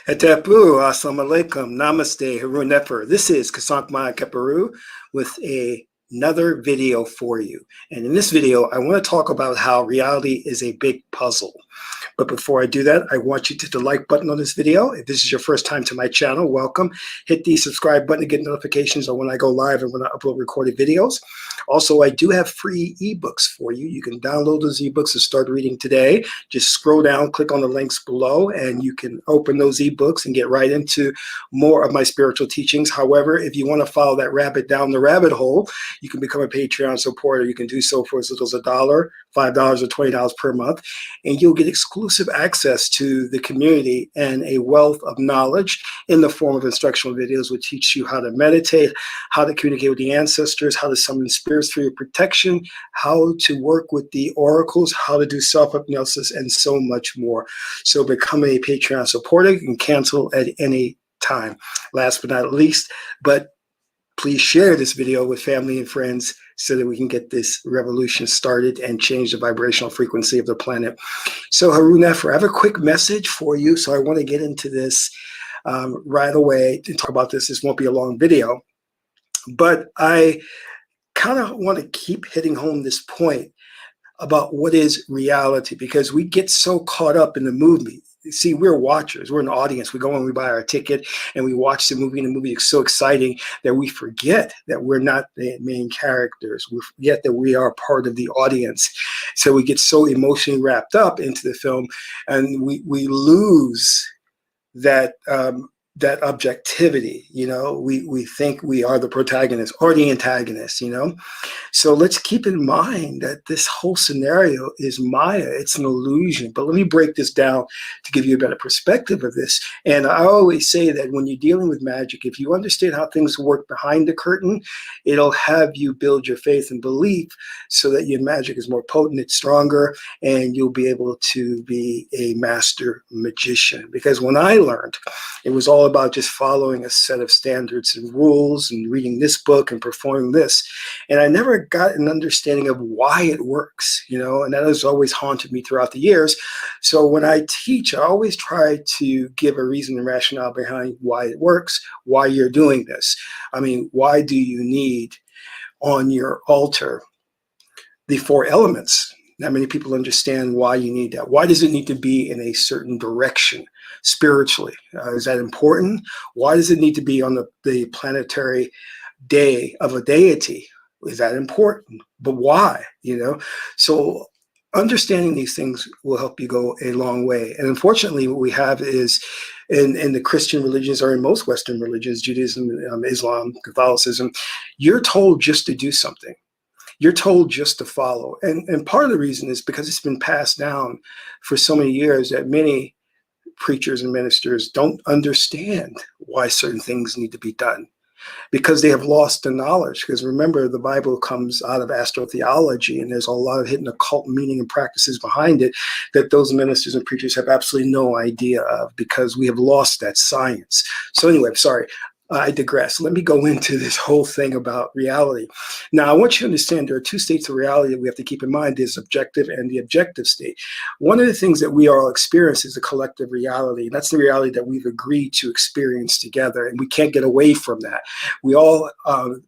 Etapu, assalamu alaikum, namaste, haru nefer. This is Qesankh Keperu with another video for you. And in this video, I want to talk about how reality is a big puzzle. But before I do that, I want you to hit the like button on this video. If this is your first time to my channel, welcome. Hit the subscribe button to get notifications on when I go live and when I upload recorded videos. Also, I do have free ebooks for you. You can download those ebooks and start reading today. Just scroll down, click on the links below, and you can open those ebooks and get right into more of my spiritual teachings. However, if you want to follow that rabbit down the rabbit hole, you can become a Patreon supporter. You can do so for as little as $1, $5, or $20 per month, and you'll get exclusive access to the community and a wealth of knowledge in the form of instructional videos which teach you how to meditate, how to communicate with the ancestors, how to summon spirits for your protection, how to work with the oracles, how to do self-hypnosis, and so much more. So become a Patreon supporter. You can cancel at any time. Last but not least, but please share this video with family and friends so that we can get this revolution started and change the vibrational frequency of the planet. So haru nefer, I have a quick message for you. So I want to get into this right away and talk about this. This won't be a long video, but I kind of want to keep hitting home this point about what is reality, because we get so caught up in the movie. See, we're watchers, we're an audience. We go and we buy our ticket and we watch the movie, and the movie is so exciting that we forget that we're not the main characters. We forget that we are part of the audience. So we get so emotionally wrapped up into the film, and we lose that that objectivity. You know, we think we are the protagonist or the antagonist, you know. So let's keep in mind that this whole scenario is Maya. It's an illusion. But let me break this down to give you a better perspective of this. And I always say that when you're dealing with magic, if you understand how things work behind the curtain, it'll have you build your faith and belief so that your magic is more potent, it's stronger, and you'll be able to be a master magician. Because when I learned, it was all about just following a set of standards and rules and reading this book and performing this. And I never got an understanding of why it works, you know, and that has always haunted me throughout the years. So when I teach, I always try to give a reason and rationale behind why it works, why you're doing this. I mean, why do you need on your altar the 4 elements? Not many people understand why you need that. Why does it need to be in a certain direction spiritually? Is that important? Why does it need to be on the planetary day of a deity? Is that important? But why? You know, so understanding these things will help you go a long way. And unfortunately, what we have is in the Christian religions, or in most Western religions, Judaism, Islam, Catholicism, you're told just to do something. You're told just to follow. And part of the reason is because it's been passed down for so many years that many preachers and ministers don't understand why certain things need to be done, because they have lost the knowledge. Because remember, the Bible comes out of astrotheology, and there's a lot of hidden occult meaning and practices behind it that those ministers and preachers have absolutely no idea of, because we have lost that science. So anyway, sorry, I digress. Let me go into this whole thing about reality. Now, I want you to understand there are 2 states of reality that we have to keep in mind: is objective and the objective state. One of the things that we all experience is a collective reality. And that's the reality that we've agreed to experience together, and we can't get away from that. We all,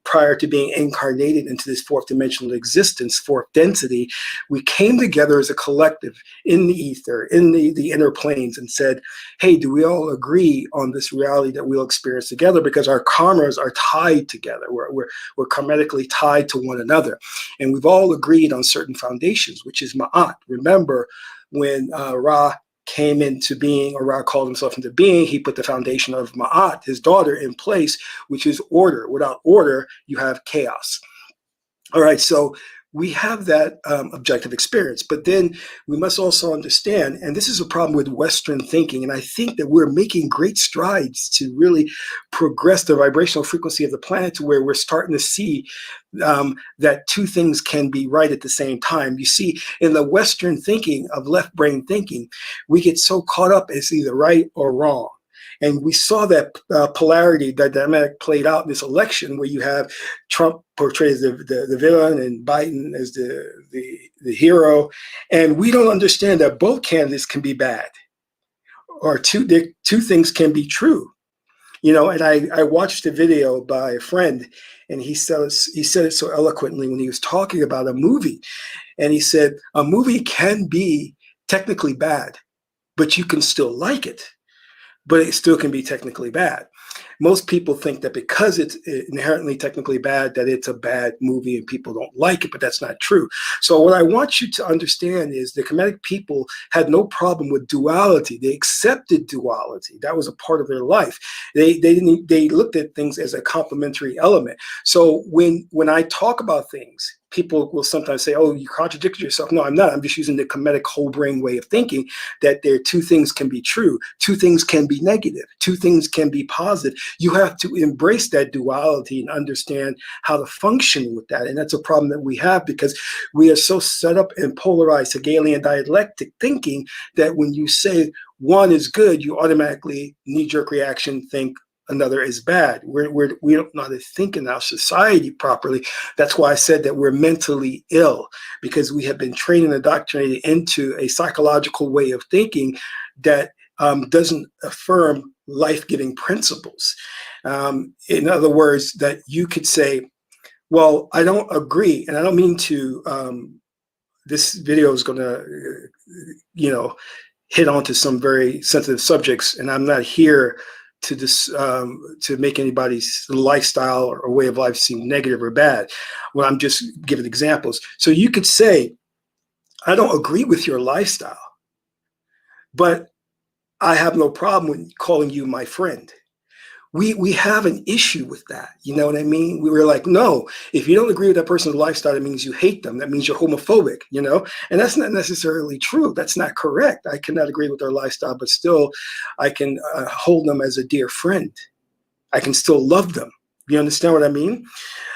prior to being incarnated into this 4th dimensional existence, 4th density, we came together as a collective in the ether, in the inner planes, and said, hey, do we all agree on this reality that we'll experience together? Because our karmas are tied together. We're karmatically tied to one another. And we've all agreed on certain foundations, which is Ma'at. Remember, when Ra came into being, or Ra called himself into being, he put the foundation of Ma'at, his daughter, in place, which is order. Without order, you have chaos. All right, so we have that objective experience. But then we must also understand, and this is a problem with Western thinking, and I think that we're making great strides to really progress the vibrational frequency of the planet to where we're starting to see that two things can be right at the same time. You see, in the Western thinking of left brain thinking, we get so caught up as either right or wrong. And we saw that polarity, that dynamic played out in this election where you have Trump portrayed as the villain and Biden as the hero. And we don't understand that both candidates can be bad, or two things can be true. And I watched a video by a friend, and he said it so eloquently when he was talking about a movie. And he said, a movie can be technically bad, but you can still like it. But it still can be technically bad. Most people think that because it's inherently technically bad, that it's a bad movie and people don't like it, but that's not true. So what I want you to understand is the Kemetic people had no problem with duality. They accepted duality. That was a part of their life. They looked at things as a complementary element. So when I talk about things, people will sometimes say, oh, you contradicted yourself. No, I'm not. I'm just using the Kemetic whole brain way of thinking, that there two things can be true. Two things can be negative. Two things can be positive. You have to embrace that duality and understand how to function with that. And that's a problem that we have, because we are so set up and polarized Hegelian dialectic thinking that when you say one is good, you automatically knee-jerk reaction think another is bad. We don't know how to think in our society properly. That's why I said that we're mentally ill, because we have been trained and indoctrinated into a psychological way of thinking that doesn't affirm life-giving principles. In other words, that you could say, well, I don't agree, and I don't mean to, this video is going to, hit onto some very sensitive subjects, and I'm not here to make anybody's lifestyle or way of life seem negative or bad. Well, I'm just giving examples. So you could say, I don't agree with your lifestyle, but I have no problem with calling you my friend. We have an issue with that. You know what I mean? We were like, no, if you don't agree with that person's lifestyle, that means you hate them. That means you're homophobic, and that's not necessarily true. That's not correct. I cannot agree with their lifestyle, but still I can hold them as a dear friend. I can still love them. You understand what I mean?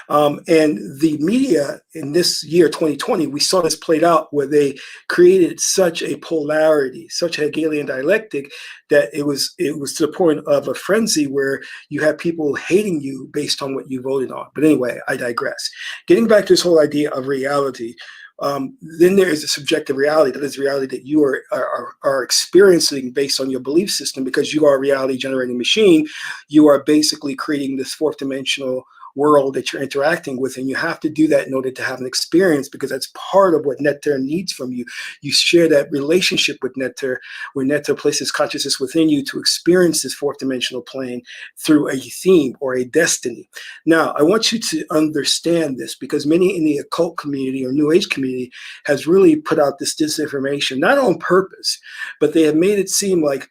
And the media in this year, 2020, we saw this played out where they created such a polarity, such a Hegelian dialectic, that it was to the point of a frenzy where you have people hating you based on what you voted on. But anyway, I digress. Getting back to this whole idea of reality, then there is a subjective reality. That is reality that you are experiencing based on your belief system, because you are a reality generating machine. You are basically creating this fourth dimensional world that you're interacting with, and you have to do that in order to have an experience, because that's part of what Nectar needs from you. You share that relationship with Nectar, where Nectar places consciousness within you to experience this fourth dimensional plane through a theme or a destiny. Now, I want you to understand this, because many in the occult community or New Age community has really put out this disinformation, not on purpose, but they have made it seem like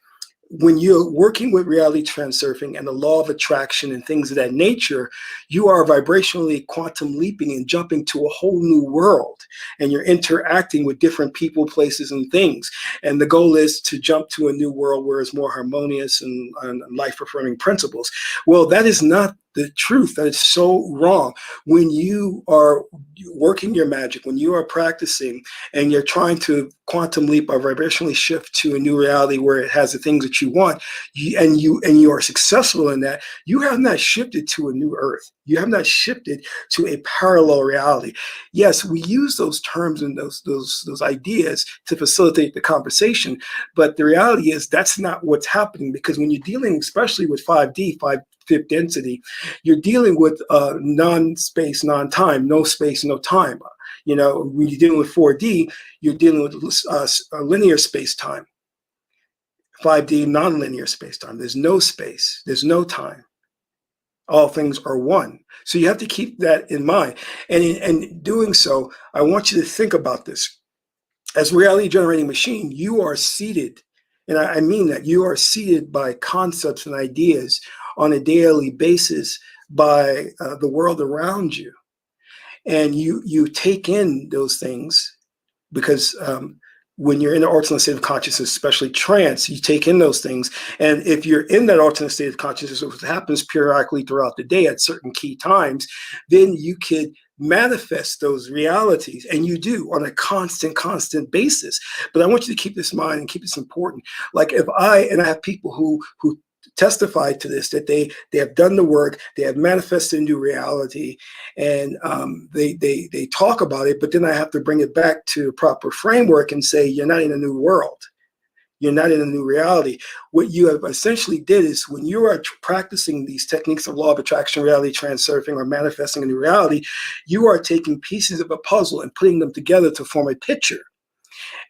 when you're working with reality transurfing and the law of attraction and things of that nature, you are vibrationally quantum leaping and jumping to a whole new world. And you're interacting with different people, places, and things. And the goal is to jump to a new world where it's more harmonious and life-affirming principles. Well, that is not the truth. That is so wrong. When you are working your magic, when you are practicing and you're trying to quantum leap or vibrationally shift to a new reality where it has the things that you want, and you are successful in that, you have not shifted to a new earth. You have not shifted to a parallel reality. Yes, we use those terms and those ideas to facilitate the conversation, but the reality is that's not what's happening, because when you're dealing, especially with 5D, fifth density, you're dealing with non-space, non-time, no space, no time. When you're dealing with 4D, you're dealing with linear space-time. 5D, non-linear space-time. There's no space. There's no time. All things are one. So you have to keep that in mind. And in doing so, I want you to think about this. As a reality-generating machine, you are seated, and I mean that, you are seated by concepts and ideas on a daily basis by the world around you. and you take in those things because when you're in an alternate state of consciousness, especially trance, you take in those things. And if you're in that alternate state of consciousness, which happens periodically throughout the day at certain key times, then you could manifest those realities. And you do on a constant basis. But I want you to keep this in mind and keep this important. Like if I have people who testify to this, that they have done the work, they have manifested a new reality, and they talk about it, but then I have to bring it back to a proper framework and say, you're not in a new world. You're not in a new reality. What you have essentially did is when you are practicing these techniques of law of attraction, reality transurfing, or manifesting a new reality, you are taking pieces of a puzzle and putting them together to form a picture.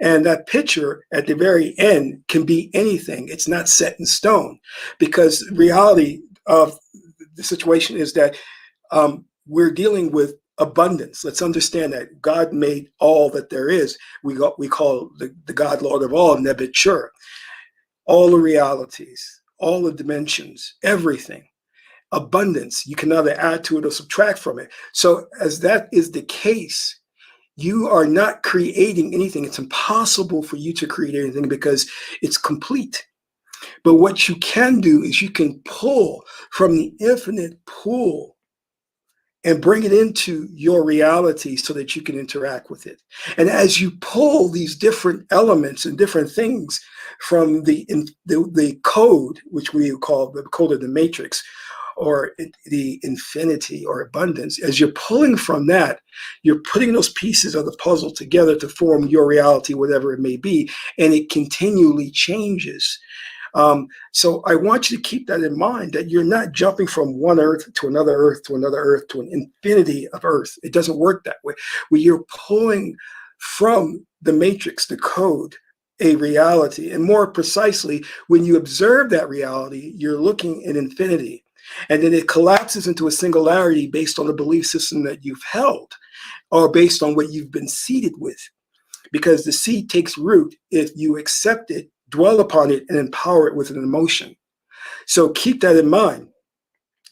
And that picture at the very end can be anything. It's not set in stone, because reality of the situation is that we're dealing with abundance. Let's understand that God made all that there is. We call the God Lord of all, Nebet Shur. All the realities, all the dimensions, everything. Abundance. You can neither add to it or subtract from it. So as that is the case, you are not creating anything. It's impossible for you to create anything because it's complete. But what you can do is you can pull from the infinite pool and bring it into your reality so that you can interact with it. And as you pull these different elements and different things from the code, which we call the code of the matrix, or the infinity or abundance, as you're pulling from that, you're putting those pieces of the puzzle together to form your reality, whatever it may be, and it continually changes. So I want you to keep that in mind, that you're not jumping from one earth to another earth to another earth to an infinity of earth. It doesn't work that way. When you're pulling from the matrix, the code, a reality, and more precisely, when you observe that reality, you're looking at infinity. And then it collapses into a singularity based on the belief system that you've held, or based on what you've been seeded with. Because the seed takes root if you accept it, dwell upon it, and empower it with an emotion. So keep that in mind.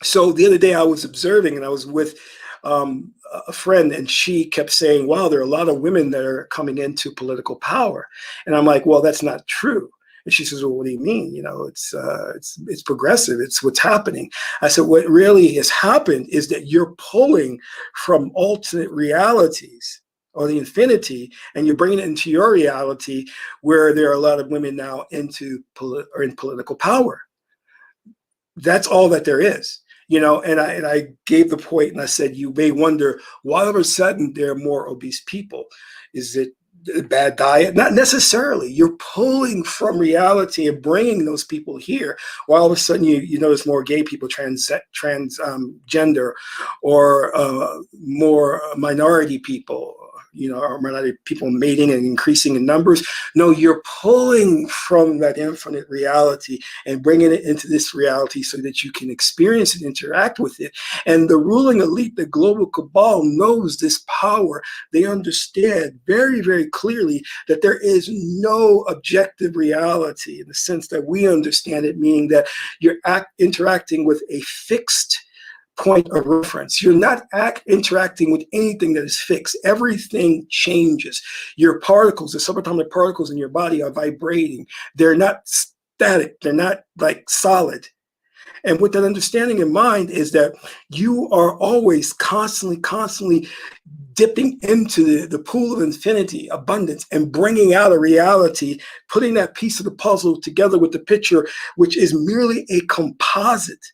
So the other day I was observing, and I was with a friend, and she kept saying, wow, there are a lot of women that are coming into political power. And I'm like, well, that's not true. And she says, well, what do you mean? You know, it's progressive. It's what's happening. I said, what really has happened is that you're pulling from alternate realities, or the infinity, and you're bringing it into your reality, where there are a lot of women now in political power. That's all that there is. You know, and I gave the point, and I said, you may wonder why all of a sudden there are more obese people. Is it a bad diet? Not necessarily. You're pulling from reality and bringing those people here. While all of a sudden you notice more gay people, transgender, or more minority people, you know, or minority people mating and increasing in numbers. No, you're pulling from that infinite reality and bringing it into this reality so that you can experience and interact with it. And the ruling elite, the global cabal, knows this power. They understand very, very clearly that there is no objective reality in the sense that we understand it, meaning that you're interacting with a fixed point of reference. You're not interacting with anything that is fixed. Everything changes. Your particles, the subatomic particles in your body, are vibrating. They're not static. They're not like solid. And with that understanding in mind is that you are always constantly dipping into the pool of infinity, abundance, and bringing out a reality, putting that piece of the puzzle together with the picture, which is merely a composite.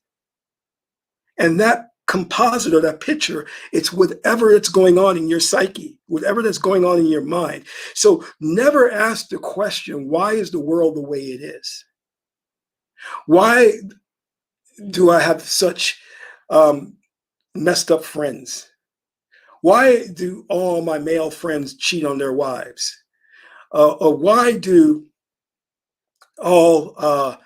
And that composite, or that picture, it's whatever that's going on in your psyche, whatever that's going on in your mind. So never ask the question, why is the world the way it is? Why do I have such messed up friends? Why do all my male friends cheat on their wives? Or why do all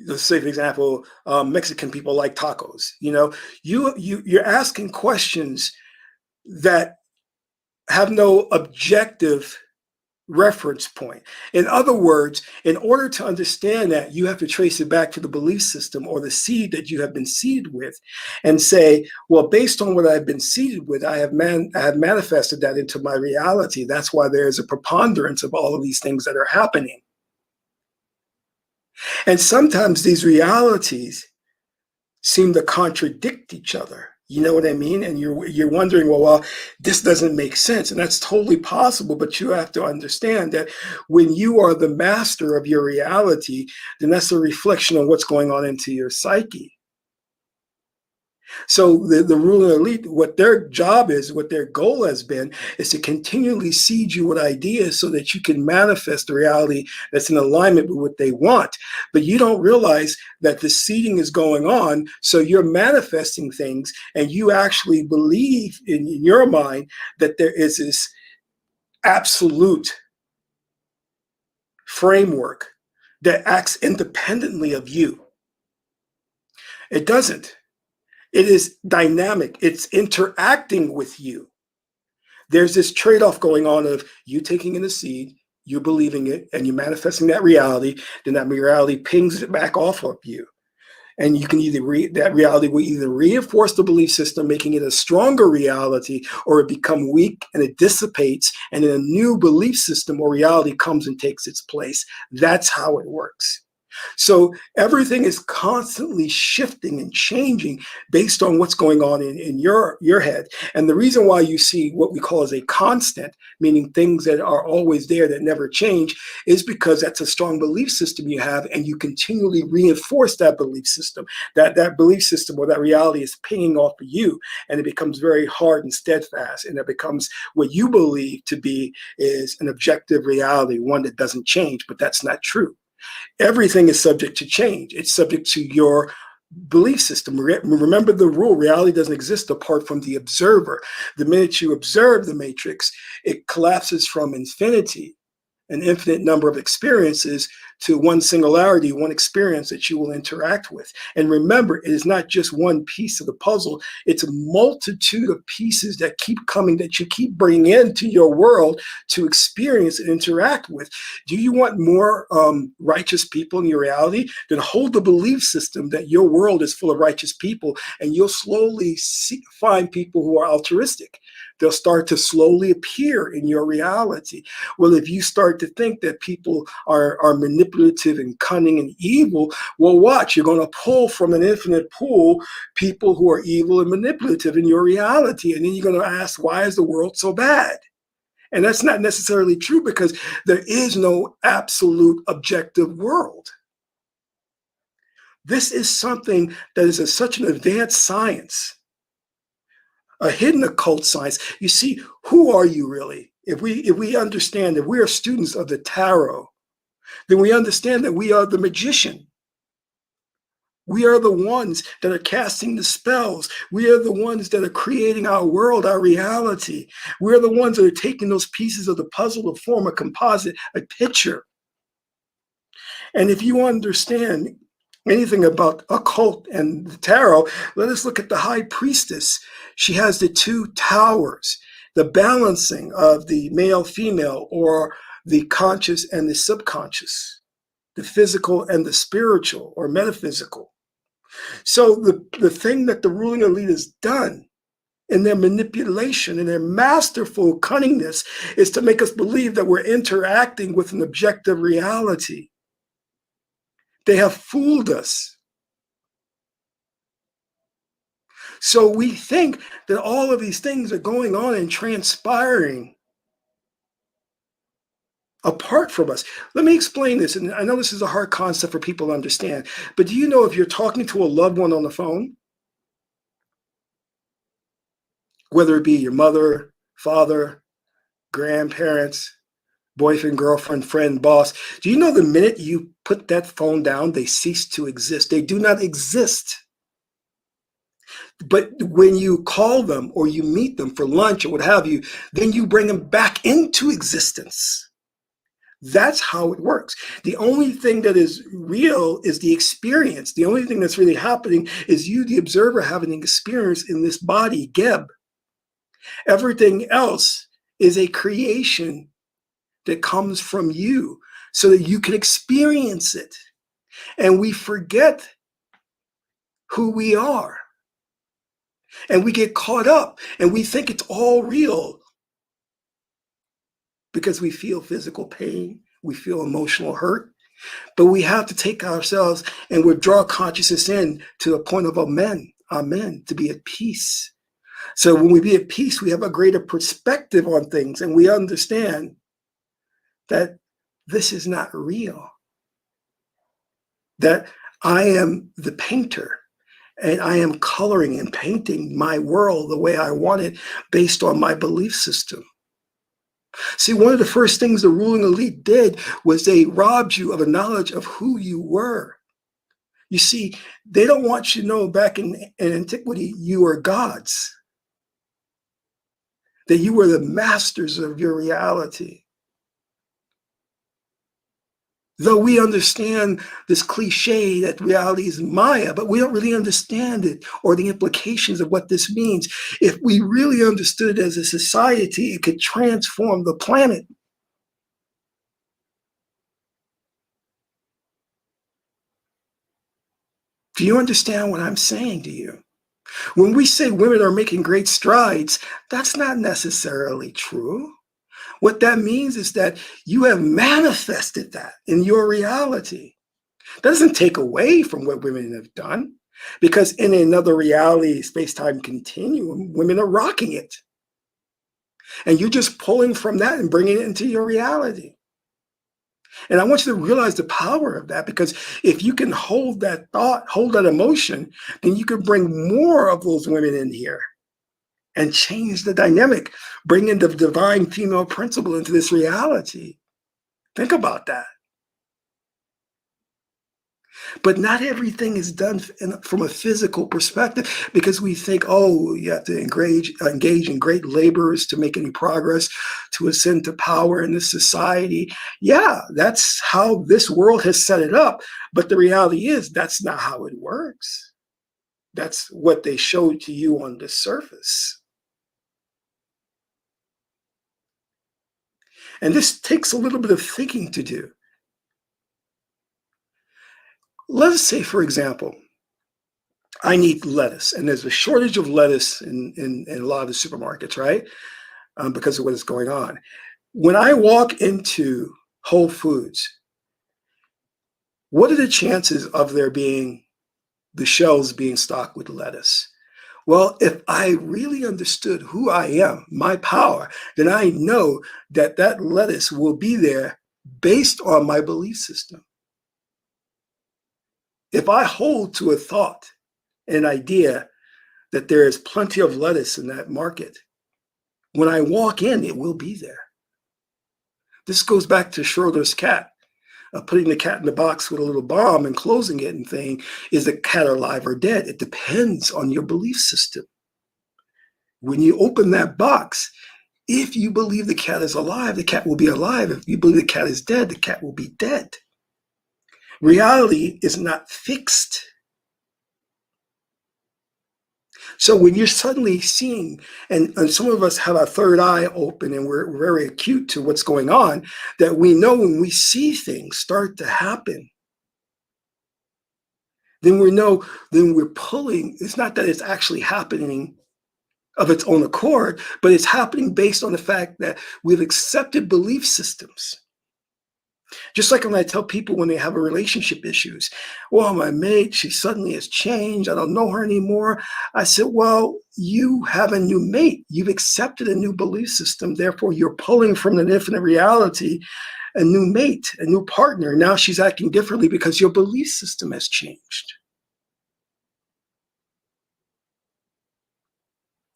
let's say, for example, Mexican people like tacos? You know, you're asking questions that have no objective reference point. In other words, in order to understand that, you have to trace it back to the belief system or the seed that you have been seeded with and say, well, based on what I've been seeded with, I have manifested that into my reality. That's why there is a preponderance of all of these things that are happening. And sometimes these realities seem to contradict each other. You know what I mean? And you're wondering, well, this doesn't make sense. And that's totally possible, but you have to understand that when you are the master of your reality, then that's a reflection of what's going on into your psyche. So the ruling elite, what their job is, what their goal has been, is to continually seed you with ideas so that you can manifest the reality that's in alignment with what they want. But you don't realize that the seeding is going on, so you're manifesting things, and you actually believe in your mind that there is this absolute framework that acts independently of you. It doesn't. It is dynamic. It's interacting with you. There's this trade-off going on of you taking in a seed, you believing it, and you manifesting that reality. Then that reality pings it back off of you. And you can either that reality will either reinforce the belief system, making it a stronger reality, or it become weak and it dissipates, and then a new belief system or reality comes and takes its place. That's how it works. So everything is constantly shifting and changing based on what's going on in your head. And the reason why you see what we call as a constant, meaning things that are always there that never change, is because that's a strong belief system you have, and you continually reinforce that belief system. That belief system or that reality is pinging off of you, and it becomes very hard and steadfast, and it becomes what you believe to be is an objective reality, one that doesn't change, but that's not true. Everything is subject to change. It's subject to your belief system. Remember the rule, reality doesn't exist apart from the observer. The minute you observe the matrix, it collapses from infinity, an infinite number of experiences, to one singularity, one experience that you will interact with. And remember, it is not just one piece of the puzzle. It's a multitude of pieces that keep coming, that you keep bringing into your world to experience and interact with. Do you want more righteous people in your reality? Then hold the belief system that your world is full of righteous people, and you'll slowly find people who are altruistic. They'll start to slowly appear in your reality. Well, if you start to think that people are manipulative and cunning and evil, well, watch, you're going to pull from an infinite pool people who are evil and manipulative in your reality. And then you're going to ask, why is the world so bad? And that's not necessarily true, because there is no absolute objective world. This is something that is such an advanced science, a hidden occult science. You see, who are you really? If we understand that we are students of the tarot, then we understand that we are the magician. We are the ones that are casting the spells. We are the ones that are creating our world, our reality. We're the ones that are taking those pieces of the puzzle to form a composite, a picture. And if you understand anything about occult and the tarot, let us look at the high priestess. She has the two towers, the balancing of the male-female, or the conscious and the subconscious, the physical and the spiritual or metaphysical. So the thing that the ruling elite has done in their manipulation and their masterful cunningness is to make us believe that we're interacting with an objective reality. They have fooled us. So we think that all of these things are going on and transpiring apart from us. Let me explain this. And I know this is a hard concept for people to understand, but do you know if you're talking to a loved one on the phone, whether it be your mother, father, grandparents, boyfriend, girlfriend, friend, boss, do you know the minute you put that phone down, they cease to exist? They do not exist. But when you call them or you meet them for lunch or what have you, then you bring them back into existence. That's how it works. The only thing that is real is the experience. The only thing that's really happening is you, the observer, having an experience in this body, Geb. Everything else is a creation that comes from you so that you can experience it. And we forget who we are. And we get caught up and we think it's all real because we feel physical pain, we feel emotional hurt. But we have to take ourselves and withdraw consciousness in to a point of amen, to be at peace. So when we be at peace, we have a greater perspective on things and we understand that this is not real. That I am the painter and I am coloring and painting my world the way I want it based on my belief system. See, one of the first things the ruling elite did was they robbed you of a knowledge of who you were. You see, they don't want you to know back in antiquity, you were gods, that you were the masters of your reality. Though we understand this cliche that reality is Maya, but we don't really understand it or the implications of what this means. If we really understood it as a society, it could transform the planet. Do you understand what I'm saying to you? When we say women are making great strides, that's not necessarily true. What that means is that you have manifested that in your reality. That doesn't take away from what women have done, because in another reality, space-time continuum, women are rocking it. And you're just pulling from that and bringing it into your reality. And I want you to realize the power of that, because if you can hold that thought, hold that emotion, then you can bring more of those women in here and change the dynamic, bring in the divine female principle into this reality. Think about that. But not everything is done from a physical perspective, because we think, oh, you have to engage in great labors to make any progress, to ascend to power in this society. Yeah, that's how this world has set it up. But the reality is that's not how it works. That's what they showed to you on the surface. And this takes a little bit of thinking to do. Let's say, for example, I need lettuce, and there's a shortage of lettuce in a lot of the supermarkets, right? Because of what is going on. When I walk into Whole Foods, what are the chances of there being the shelves being stocked with lettuce? Well, if I really understood who I am, my power, then I know that that lettuce will be there based on my belief system. If I hold to a thought, an idea that there is plenty of lettuce in that market, when I walk in, it will be there. This goes back to Schrodinger's cat. Putting the cat in the box with a little bomb and closing it and saying, is the cat alive or dead? It depends on your belief system. When you open that box, if you believe the cat is alive, the cat will be alive. If you believe the cat is dead, the cat will be dead. Reality is not fixed. So when you're suddenly seeing, and some of us have our third eye open and we're very acute to what's going on, that we know when we see things start to happen, then we know, then we're pulling. It's not that it's actually happening of its own accord, but it's happening based on the fact that we've accepted belief systems. Just like when I tell people when they have a relationship issues, well, my mate, she suddenly has changed. I don't know her anymore. I said, well, you have a new mate. You've accepted a new belief system. Therefore, you're pulling from an infinite reality a new mate, a new partner. Now she's acting differently because your belief system has changed.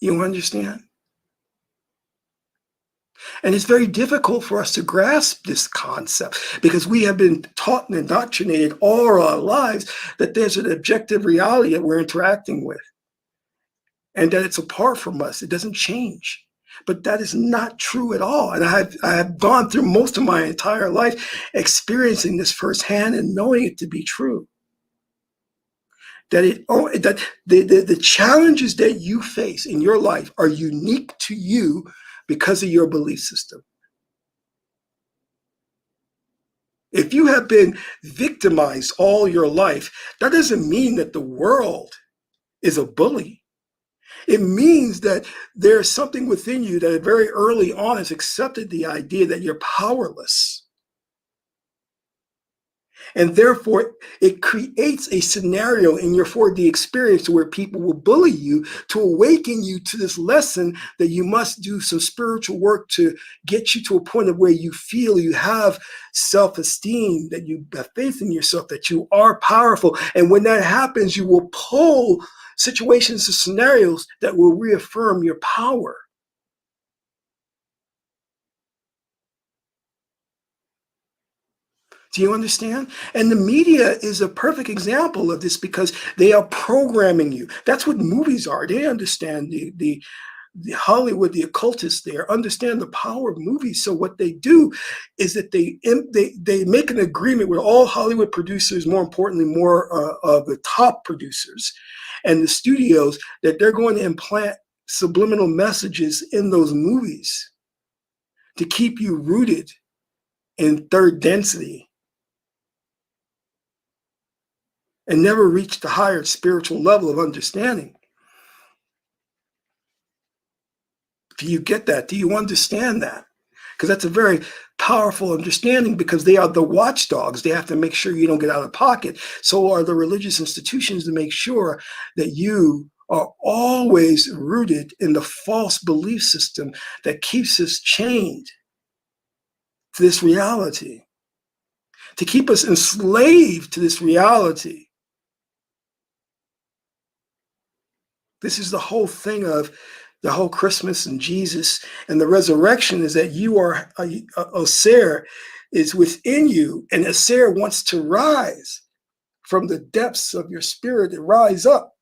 You understand? And it's very difficult for us to grasp this concept because we have been taught and indoctrinated all our lives that there's an objective reality that we're interacting with and that it's apart from us. It doesn't change. But that is not true at all. And I have gone through most of my entire life experiencing this firsthand and knowing it to be true. That the challenges that you face in your life are unique to you because of your belief system. If you have been victimized all your life, that doesn't mean that the world is a bully. It means that there's something within you that very early on has accepted the idea that you're powerless. And therefore, it creates a scenario in your 4D experience where people will bully you to awaken you to this lesson that you must do some spiritual work to get you to a point of where you feel you have self-esteem, that you have faith in yourself, that you are powerful. And when that happens, you will pull situations and scenarios that will reaffirm your power. Do you understand? And the media is a perfect example of this because they are programming you. That's what movies are. They understand the Hollywood, the occultists there understand the power of movies. So what they do is that they make an agreement with all Hollywood producers, more importantly, more of the top producers and the studios, that they're going to implant subliminal messages in those movies to keep you rooted in third density and never reach the higher spiritual level of understanding. Do you get that? Do you understand that? Because that's a very powerful understanding, because they are the watchdogs. They have to make sure you don't get out of pocket. So are the religious institutions, to make sure that you are always rooted in the false belief system that keeps us chained to this reality, to keep us enslaved to this reality. This is the whole thing of the whole Christmas and Jesus and the resurrection, is that you are, Osir is within you, and Osir wants to rise from the depths of your spirit and rise up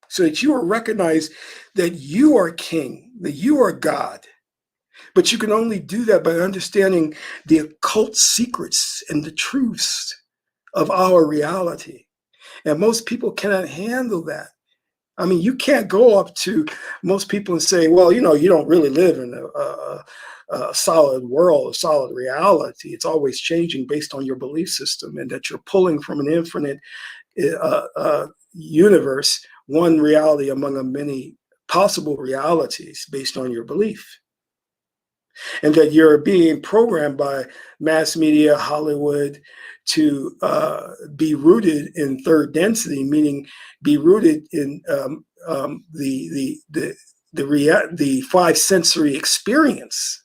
so that you will recognize that you are king, that you are God. But you can only do that by understanding the occult secrets and the truths of our reality. And most people cannot handle that. I mean, you can't go up to most people and say, well, you know, you don't really live in a solid world, a solid reality. It's always changing based on your belief system, and that you're pulling from an infinite universe, one reality among many possible realities based on your belief. And that you're being programmed by mass media, Hollywood, to be rooted in third density, meaning be rooted in the five sensory experience,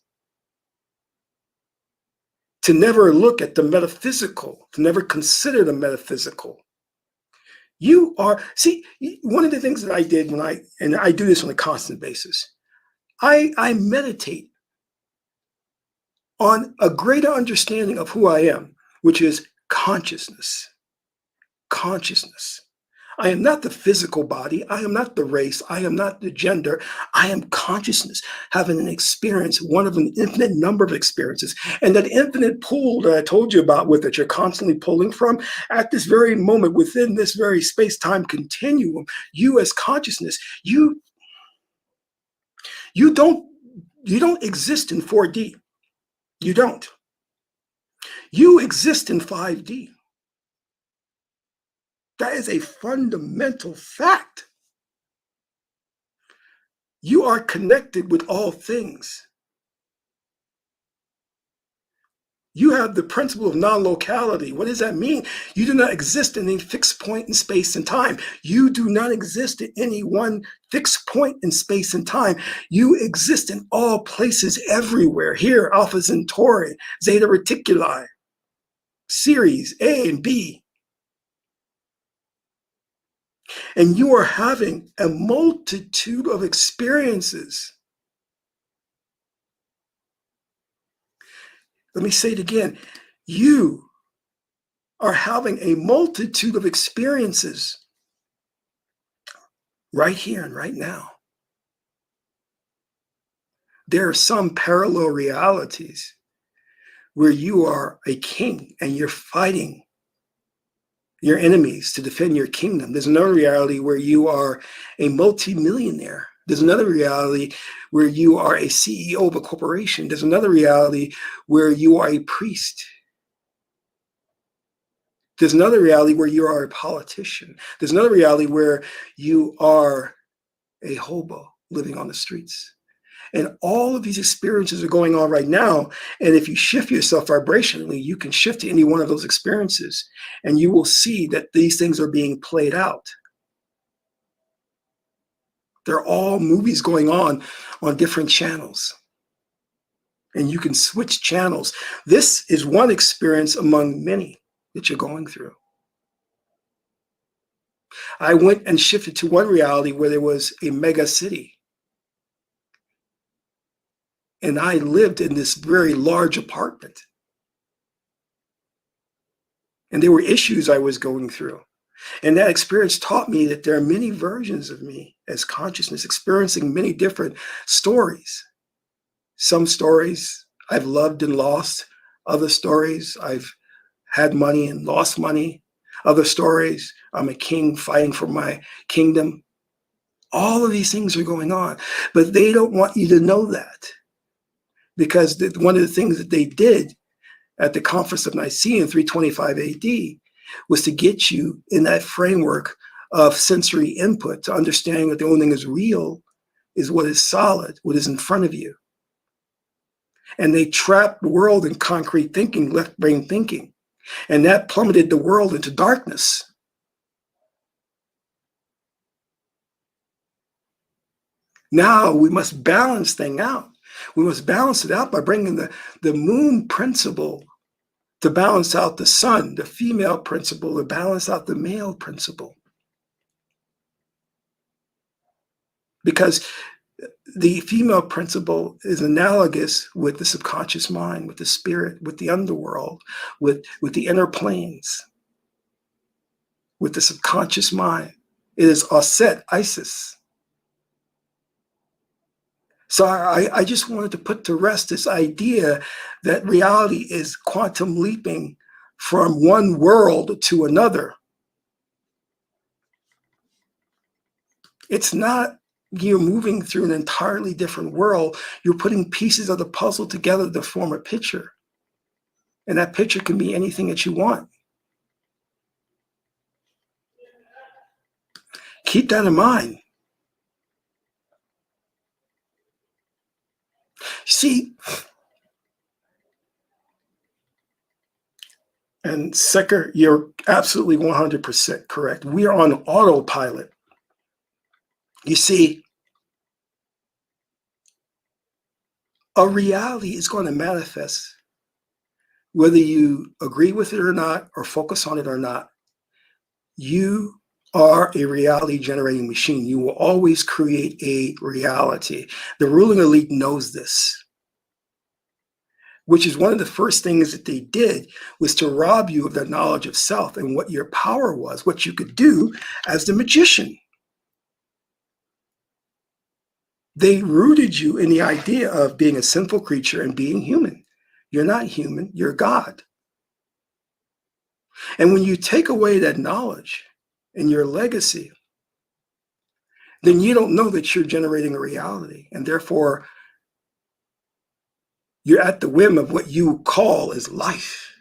to never look at the metaphysical, to never consider the metaphysical. You are, see, one of the things that I did and I do this on a constant basis, I meditate on a greater understanding of who I am, which is consciousness. Consciousness. I am not the physical body. I am not the race. I am not the gender. I am consciousness, having an experience, one of an infinite number of experiences. And that infinite pool that I told you about, with that you're constantly pulling from, at this very moment, within this very space-time continuum, you as consciousness, you don't exist in 4D. You don't. You exist in 5D. That is a fundamental fact. You are connected with all things. You have the principle of non-locality. What does that mean? You do not exist in a fixed point in space and time. You do not exist at any one fixed point in space and time. You exist in all places, everywhere. Here, Alpha Centauri, Zeta Reticuli, Ceres A and B. And you are having a multitude of experiences. Let me say it again. You are having a multitude of experiences right here and right now. There are some parallel realities where you are a king and you're fighting your enemies to defend your kingdom. There's another reality where you are a multimillionaire There's another reality where you are a CEO of a corporation. There's another reality where you are a priest. There's another reality where you are a politician. There's another reality where you are a hobo living on the streets. And all of these experiences are going on right now. And if you shift yourself vibrationally, you can shift to any one of those experiences, and you will see that these things are being played out. They're all movies going on different channels. And you can switch channels. This is one experience among many that you're going through. I went and shifted to one reality where there was a mega city. And I lived in this very large apartment. And there were issues I was going through. And that experience taught me that there are many versions of me as consciousness, experiencing many different stories. Some stories I've loved and lost. Other stories I've had money and lost money. Other stories, I'm a king fighting for my kingdom. All of these things are going on, but they don't want you to know that, because one of the things that they did at the Conference of Nicaea in 325 AD was to get you in that framework of sensory input, to understanding that the only thing is real is what is solid, what is in front of you. And they trapped the world in concrete thinking, left brain thinking, and that plummeted the world into darkness. Now we must balance things out. We must balance it out by bringing the moon principle to balance out the sun, the female principle to balance out the male principle. Because the female principle is analogous with the subconscious mind, with the spirit, with the underworld, with the inner planes, with the subconscious mind. It is Aset, Isis. So I just wanted to put to rest this idea that reality is quantum leaping from one world to another. It's not you're moving through an entirely different world. You're putting pieces of the puzzle together to form a picture. And that picture can be anything that you want. Keep that in mind. See, and Secker, you're absolutely 100% correct. We are on autopilot. You see, a reality is going to manifest whether you agree with it or not, or focus on it or not. You are a reality generating machine. You will always create a reality. The ruling elite knows this, which is one of the first things that they did, was to rob you of the knowledge of self and what your power was, what you could do as the magician. They rooted you in the idea of being a sinful creature and being human. You're not human, you're God. And when you take away that knowledge and your legacy, then you don't know that you're generating a reality. And therefore, you're at the whim of what you call as life.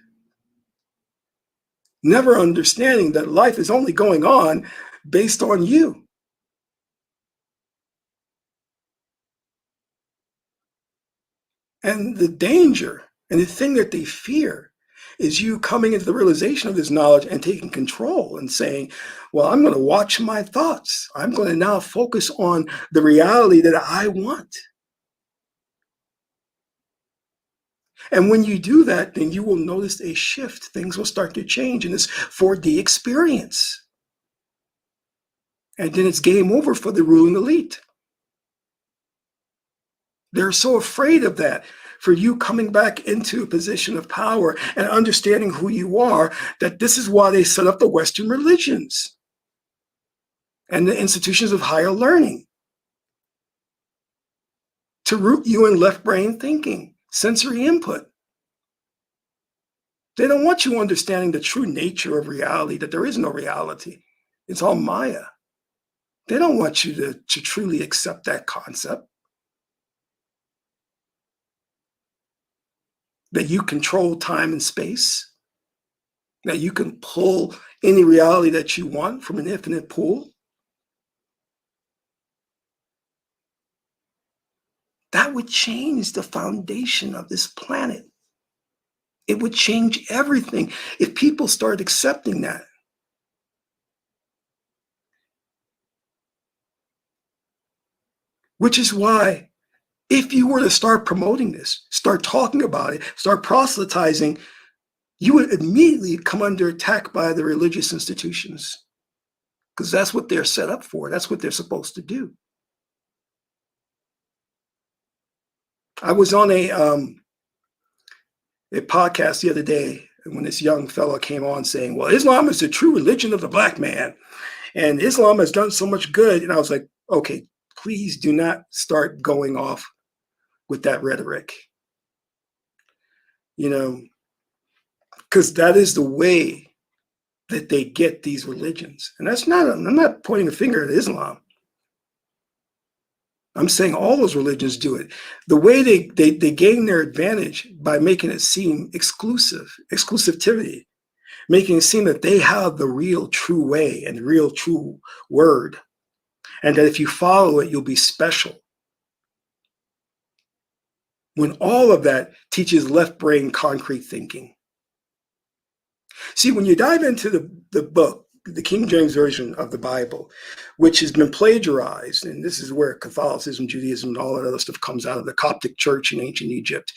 Never understanding that life is only going on based on you. And the danger and the thing that they fear is you coming into the realization of this knowledge and taking control and saying, well, I'm going to watch my thoughts. I'm going to now focus on the reality that I want. And when you do that, then you will notice a shift. Things will start to change in this 4D experience. And then it's game over for the ruling elite. They're so afraid of that, for you coming back into a position of power and understanding who you are, that this is why they set up the Western religions and the institutions of higher learning, to root you in left brain thinking, sensory input. They don't want you understanding the true nature of reality, that there is no reality. It's all Maya. They don't want you to truly accept that concept, that you control time and space, that you can pull any reality that you want from an infinite pool. That would change the foundation of this planet. It would change everything if people start accepting that. Which is why, if you were to start promoting this, start talking about it, start proselytizing, you would immediately come under attack by the religious institutions, because that's what they're set up for. That's what they're supposed to do. I was on a podcast the other day when this young fellow came on saying, well, Islam is the true religion of the black man, and Islam has done so much good. And I was like, okay, please do not start going off with that rhetoric, because that is the way that they get these religions. And I'm not pointing a finger at Islam. I'm saying all those religions do it. The way they gain their advantage by making it seem exclusivity, making it seem that they have the real true way and the real true word, and that if you follow it, you'll be special. When all of that teaches left brain concrete thinking. See, when you dive into the book, the King James Version of the Bible, which has been plagiarized, and this is where Catholicism, Judaism, and all that other stuff comes out of, the Coptic Church in ancient Egypt.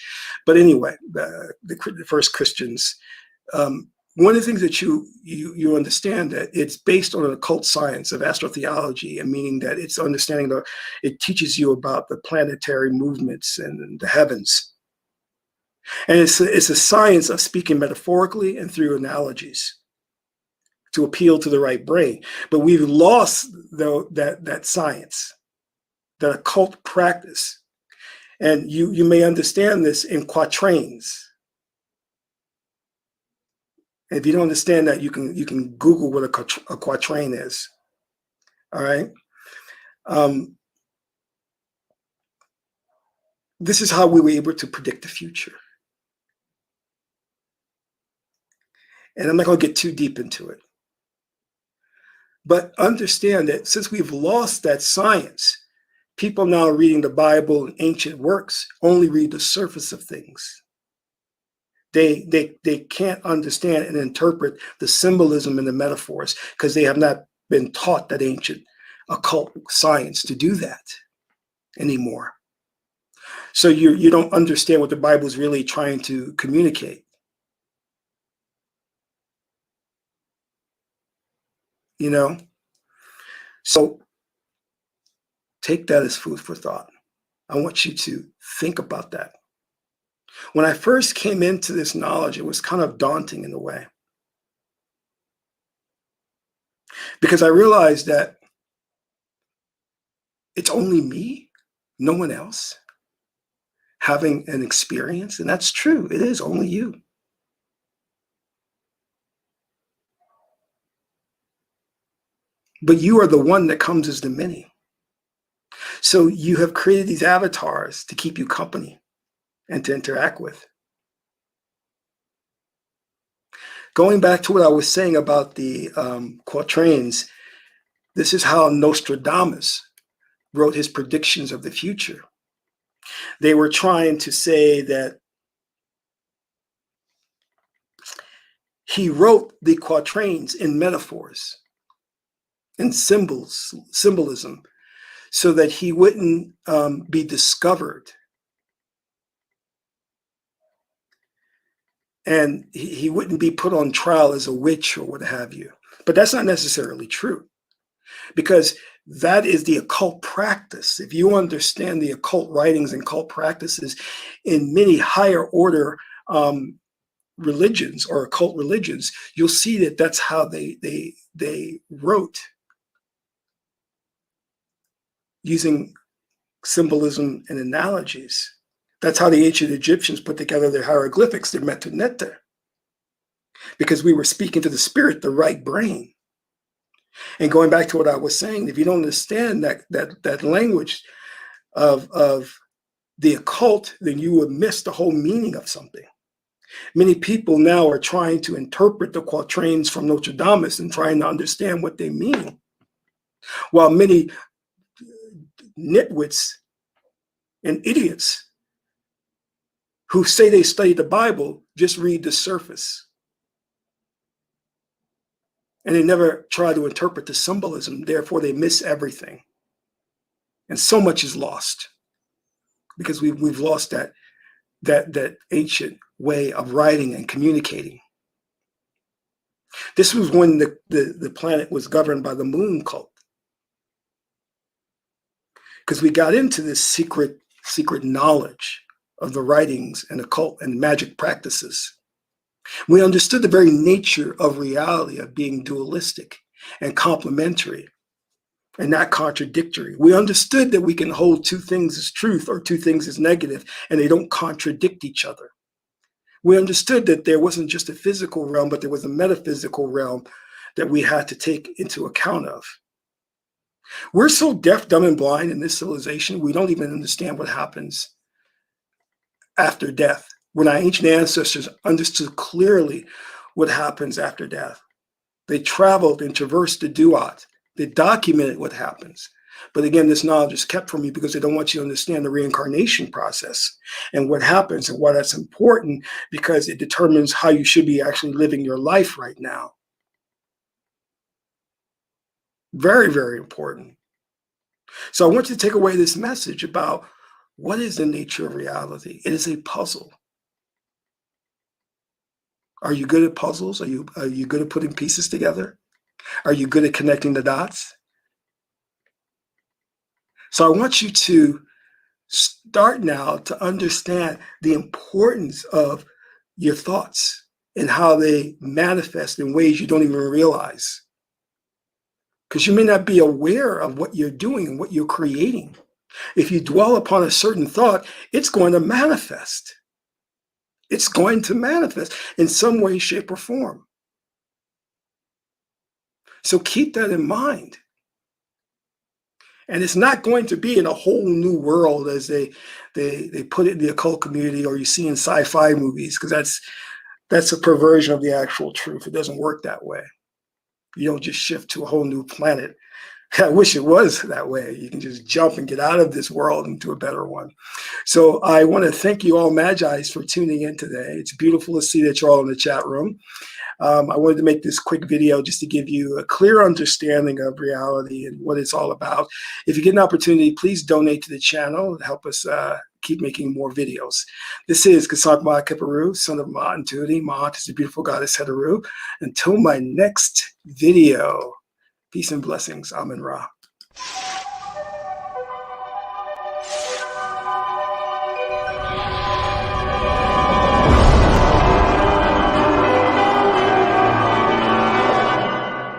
But anyway, the first Christians, one of the things that you understand, that it's based on an occult science of astrotheology, and meaning that it's understanding it teaches you about the planetary movements and the heavens. And it's a science of speaking metaphorically and through analogies to appeal to the right brain. But we've lost that science, that occult practice. And you may understand this in quatrains. And if you don't understand that, you can Google what a quatrain is. All right. This is how we were able to predict the future. And I'm not going to get too deep into it. But understand that since we've lost that science, people now reading the Bible and ancient works only read the surface of things. They can't understand and interpret the symbolism and the metaphors because they have not been taught that ancient occult science to do that anymore. So you don't understand what the Bible is really trying to communicate. So take that as food for thought. I want you to think about that. When I first came into this knowledge, it was kind of daunting in a way, because I realized that it's only me, no one else, having an experience. And that's true. It is only you. But you are the one that comes as the many. So you have created these avatars to keep you company and to interact with. Going back to what I was saying about the quatrains, this is how Nostradamus wrote his predictions of the future. They were trying to say that he wrote the quatrains in metaphors and symbolism, so that he wouldn't be discovered. And he wouldn't be put on trial as a witch or what have you. But that's not necessarily true, because that is the occult practice. If you understand the occult writings and occult practices in many higher order religions or occult religions, you'll see that that's how they wrote, using symbolism and analogies. That's how the ancient Egyptians put together their hieroglyphics, their metu-neter, because we were speaking to the spirit, the right brain. And going back to what I was saying, if you don't understand that language of the occult, then you would miss the whole meaning of something. Many people now are trying to interpret the quatrains from Notre Dame and trying to understand what they mean, while many nitwits and idiots who say they study the Bible just read the surface. And they never try to interpret the symbolism. Therefore, they miss everything. And so much is lost because we've lost that ancient way of writing and communicating. This was when the planet was governed by the moon cult, because we got into this secret knowledge of the writings and occult and magic practices. We understood the very nature of reality, of being dualistic and complementary and not contradictory. We understood that we can hold two things as truth or two things as negative, and they don't contradict each other. We understood that there wasn't just a physical realm, but there was a metaphysical realm that we had to take into account of. We're so deaf, dumb, and blind in this civilization, we don't even understand what happens after death. When our ancient ancestors understood clearly what happens after death, they traveled and traversed the duat. They documented what happens. But again, this knowledge is kept from you because they don't want you to understand the reincarnation process and what happens and why that's important, because it determines how you should be actually living your life right now. Very, very important. So I want you to take away this message about what is the nature of reality. It is a puzzle. Are you good at puzzles? Are you good at putting pieces together? Are you good at connecting the dots? So I want you to start now to understand the importance of your thoughts and how they manifest in ways you don't even realize. Because you may not be aware of what you're doing and what you're creating. If you dwell upon a certain thought, it's going to manifest. It's going to manifest in some way, shape, or form. So keep that in mind. And it's not going to be in a whole new world as they put it in the occult community, or you see in sci-fi movies, because that's a perversion of the actual truth. It doesn't work that way. You don't just shift to a whole new planet. I wish it was that way. You can just jump and get out of this world into a better one. So I want to thank you all Magi's for tuning in today. It's beautiful to see that you're all in the chat room. I wanted to make this quick video just to give you a clear understanding of reality and what it's all about. If you get an opportunity, please donate to the channel and help us keep making more videos. This is Qesankh Ma, son of Ma and Tuni. Ma is the beautiful goddess Heteru. Until my next video, peace and blessings. Amen Ra.